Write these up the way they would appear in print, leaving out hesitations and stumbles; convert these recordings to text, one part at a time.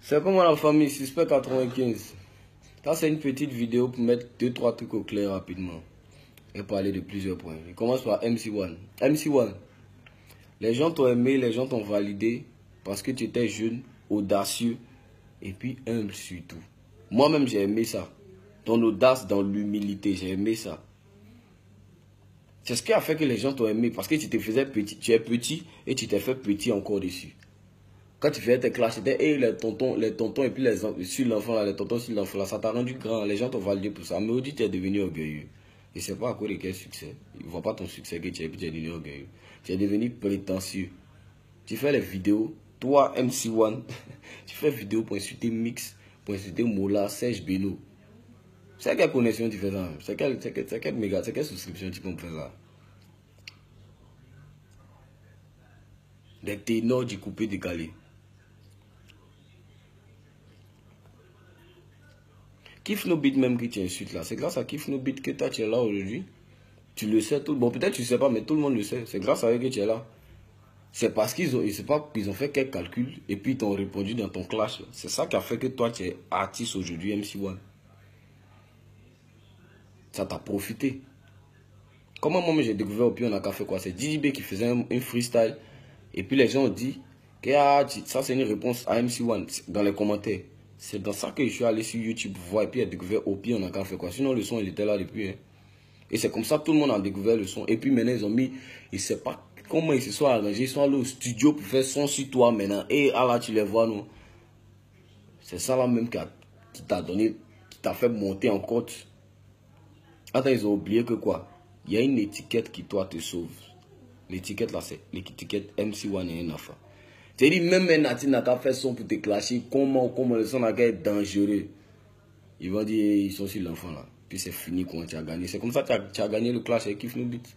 C'est comment la famille Suspect 95. Ça, c'est une petite vidéo pour mettre 2-3 trucs au clair rapidement. Et parler de plusieurs points. Il commence par MC1. MC1. Les gens t'ont aimé, les gens t'ont validé parce que tu étais jeune, audacieux et puis humble surtout. Moi-même, j'ai aimé ça. Ton audace dans l'humilité, j'ai aimé ça. C'est ce qui a fait que les gens t'ont aimé parce que tu te faisais petit. Tu es petit et tu t'es fait petit encore dessus. Quand tu faisais tes clashes, c'était les tontons et puis sur l'enfant là, les tontons sur l'enfant là, ça t'a rendu grand. Les gens t'ont validé pour ça. Mais aujourd'hui, tu es devenu orgueilleux. Et c'est pas à cause de quel succès. Ils ne voient pas ton succès que tu es, puis tu es devenu orgueilleux. Tu es devenu prétentieux. Tu fais les vidéos, toi, MC1, tu fais vidéo pour insulter Mix, pour insulter Mola, Serge Beno. C'est quelle connexion tu fais ça? C'est quelle méga, c'est quelle souscription tu peux faire ça? Des ténors du coupé décalé. Kiff No Beat même qui t'insulte là, c'est grâce à Kiff No Beat que toi tu es là aujourd'hui. Tu le sais tout. Bon, peut-être tu ne sais pas, mais tout le monde le sait. C'est grâce à eux que tu es là. C'est parce qu'ils ont fait quelques calculs et puis ils t'ont répondu dans ton clash. C'est ça qui a fait que toi tu es artiste aujourd'hui, MC1. Ça t'a profité. Comment moi j'ai découvert au Pion, on a fait quoi? C'est DJB qui faisait un freestyle. Et puis les gens ont dit que ça c'est une réponse à MC1 dans les commentaires. C'est dans ça que je suis allé sur YouTube voir et puis j'ai découvert au Pion, on a fait quoi. Sinon le son il était là depuis. Hein. Et c'est comme ça que tout le monde a découvert le son. Et puis maintenant ils ont mis, ils ne savent pas comment ils se sont arrangés. Ils sont allés au studio pour faire son sur toi maintenant. Et là tu les vois non. C'est ça là même qui t'a donné, qui t'a fait monter en côte. Attends, ils ont oublié que quoi? Il y a une étiquette qui toi te sauve. L'étiquette là, c'est l'étiquette MC1 et Nafa. C'est-à-dire même un Nati n'a qu'à faire son pour te clasher. Comment le son n'a qu'à être dangereux. Ils vont dire, ils sont sur l'enfant là. Puis c'est fini quand tu as gagné. C'est comme ça que tu as gagné le clash avec Kiff No Beat.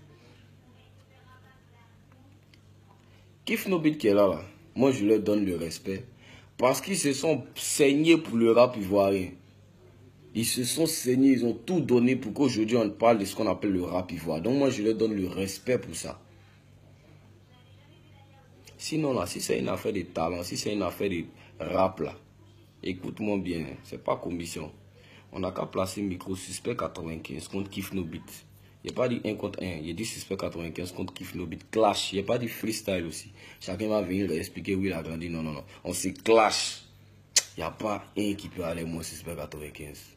Kiff No Beat qui est là, moi je leur donne le respect. Parce qu'ils se sont saignés pour le rap ivoirien. Ils se sont saignés, ils ont tout donné pour qu'aujourd'hui on parle de ce qu'on appelle le rap ivoirien. Donc moi je leur donne le respect pour ça. Sinon là, si c'est une affaire de talent, si c'est une affaire de rap là, écoute-moi bien, c'est pas commission. On n'a qu'à placer micro Suspect 95 contre Kiff No Beat. Il n'y a pas dit 1 contre 1, il y a dit Suspect 95 contre Kiff No Beat. Clash, il n'y a pas dit freestyle aussi. Chacun va venir expliquer où il a grandi. Non, non, non. On se clash. Il n'y a pas un qui peut aller moins Suspect 95.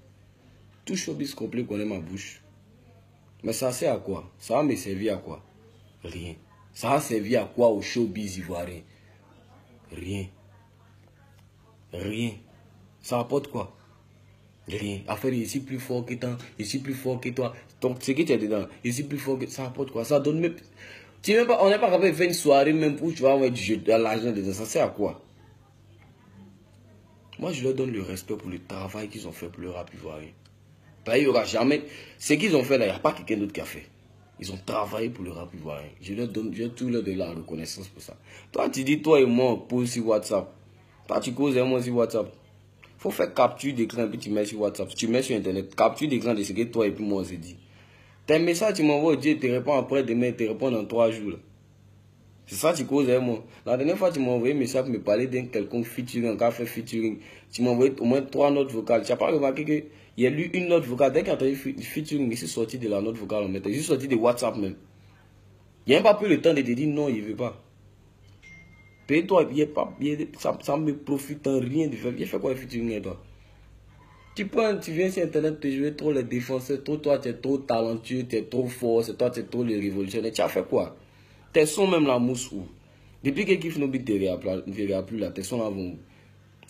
Tout showbiz complet connaît ma bouche. Mais ça sert à quoi? Ça va me servir à quoi? Rien. Ça va servir à quoi au showbiz ivoirien? Rien. Rien. Ça apporte quoi? Rien. Affaire ici plus fort que toi, ici plus fort que toi. Donc ce que tu es dedans, ici plus fort que ça apporte quoi? Ça donne même. Tu même pas, on n'est pas capable de faire une soirée même où tu vas avoir du jeu de l'argent dedans. Ça sert à quoi? Moi je leur donne le respect pour le travail qu'ils ont fait pour le rap ivoirien. Il n'y aura jamais. Ce qu'ils ont fait là, il n'y a pas quelqu'un d'autre qui a fait. Ils ont travaillé pour le rap ivoirien. Je leur donne, tout leur de la reconnaissance pour ça. Toi, tu dis, toi et moi, on pose sur WhatsApp. Toi, tu causes et moi sur WhatsApp. Il faut faire capture d'écran puis tu mets sur WhatsApp. Tu mets sur Internet. Capture d'écran de ce que toi et puis moi on s'est dit. Tes messages, tu m'envoies, Dieu te répond après demain, il te répond dans 3 jours. C'est ça, tu causes avec moi. La dernière fois, tu m'as envoyé un message pour me parler d'un quelconque featuring, un fait featuring. Tu m'as envoyé au moins 3 notes vocales. Tu n'as pas remarqué qu'il y a lu une note vocale. Dès qu'il a entendu featuring, il s'est sorti de la note vocale en mettant. Il s'est sorti de WhatsApp même. Il n'a pas pris le temps de te dire non, il ne veut pas. Paye-toi, ça ne me profite en rien de faire. Il fait quoi le featuring avec toi? Tu viens sur Internet te jouer trop les défenseurs. Toi, tu es trop talentueux, tu es trop fort. C'est toi, tu es trop le révolutionnaire. Tu as fait quoi? Tes sons même la mousse où? Depuis que Kiff No Beat te réappuie plus là, tes sons là vont.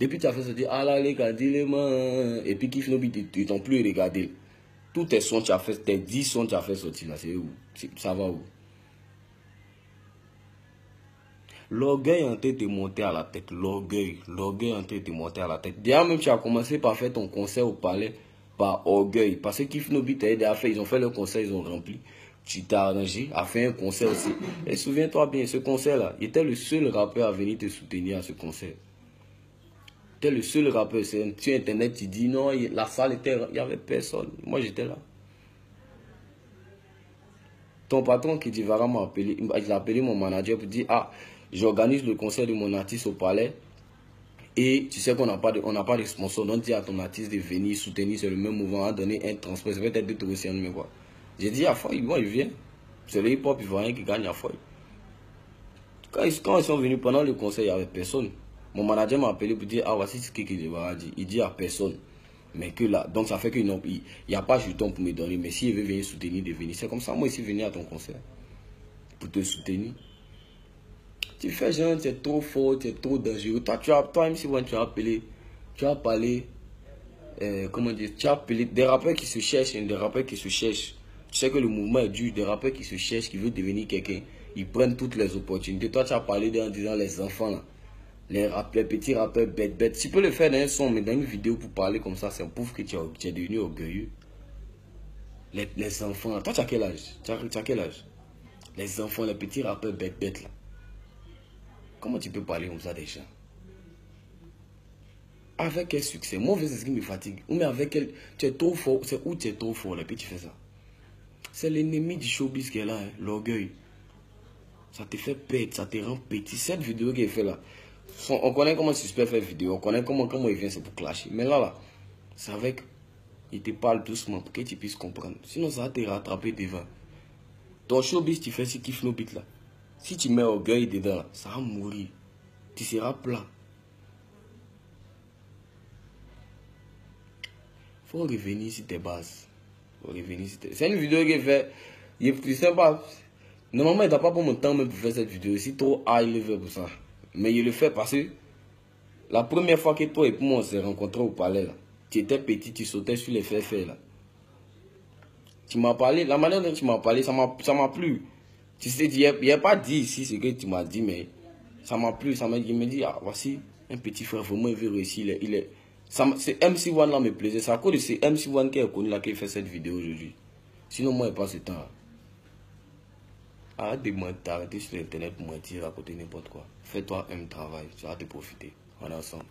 Depuis tu as fait ça, tu dis ah là les gars, dis-les-moi. Et puis Kiff No Beat, ils t'ont plus regardé. Tous tes sons, tu as fait, tes 10 sons, tu as fait sortir là, c'est où? Ça va où? L'orgueil en tête est monté à la tête. L'orgueil en tête est monté à la tête. D'ailleurs, même tu as commencé par faire ton concert au palais par orgueil. Parce que Kiff No Beat t'a aidé à faire, ils ont fait le concert, ils ont rempli. Tu t'es arrangé à faire un concert aussi. Et souviens-toi bien, ce concert-là, il était le seul rappeur à venir te soutenir à ce concert. Tu es le seul rappeur. Sur Internet, tu dis non, la salle était, il n'y avait personne. Moi, j'étais là. Ton patron qui dit Vara m'a appelé, il a appelé mon manager pour dire ah, j'organise le concert de mon artiste au palais. Et tu sais qu'on n'a pas de sponsor. Donc dis à ton artiste de venir soutenir sur le même mouvement, à donner un transport. Ça va être 2 touristes, mais quoi. J'ai dit à Foy, bon, il vient. C'est le hip-hop ivoirien qui gagne à Foy. Quand ils sont venus pendant le concert, il n'y avait personne. Mon manager m'a appelé pour dire, ah, voici ce qu'il dit. Il dit à personne. Mais que là, donc ça fait qu'il n'y a pas de jeton pour me donner. Mais s'il veut venir soutenir, de venir. C'est comme ça, moi, ici, venir à ton concert. Pour te soutenir. Tu fais genre, tu es trop fort, tu es trop dangereux. Toi, MC One, tu as appelé, tu as parlé, comment dire, tu as appelé des rappeurs qui se cherchent, des rappeurs qui se cherchent. Tu sais que le mouvement est dur, des rappeurs qui se cherchent, qui veulent devenir quelqu'un. Ils prennent toutes les opportunités. Toi, tu as parlé en disant les enfants là. Les petits rappeurs bêtes. Tu peux le faire dans un son, mais dans une vidéo pour parler comme ça, c'est un pauvre que tu es devenu orgueilleux. Les enfants là. Toi, tu as quel âge? Tu as quel âge? Les enfants, les petits rappeurs bêtes là. Comment tu peux parler comme ça des gens? Avec quel succès? Moi, c'est ce qui me fatigue. Ou mais avec quel... Tu es trop fort. C'est où tu es trop fort, là, puis tu fais ça. C'est l'ennemi du showbiz qui est là, hein, l'orgueil. Ça te fait pète, ça te rend petit. Cette vidéo qu'il fait là, on connaît comment Suspect fait vidéo, on connaît comment il vient, c'est pour clasher. Mais là, c'est avec... Il te parle doucement pour que tu puisses comprendre. Sinon, ça va te rattraper devant. Ton showbiz, tu fais ce kiff nos bits là. Si tu mets orgueil dedans, là, ça va mourir. Tu seras plat. Faut revenir sur tes bases. C'est une vidéo qui est faite. Il est plus sympa. Normalement, il ne doit pas prendre mon temps même pour faire cette vidéo. C'est trop high level pour ça. Mais il le fait parce que la première fois que toi et moi on s'est rencontrés au palais, là, tu étais petit, tu sautais sur les faits là. Tu m'as parlé, la manière dont tu m'as parlé, ça m'a plu. Tu sais, il n'y a pas dit ici ce que tu m'as dit, mais ça m'a plu. Il me dit, ah, voici un petit frère, vraiment, il veut réussir. C'est MC One là me plaisait. C'est à cause de ce MC One qui est connu là qui fait cette vidéo aujourd'hui. Sinon, moi, il passe ce temps. Arrête de mentir, arrête sur l'internet pour mentir, raconter n'importe quoi. Fais-toi un travail, tu vas te profiter. On est ensemble.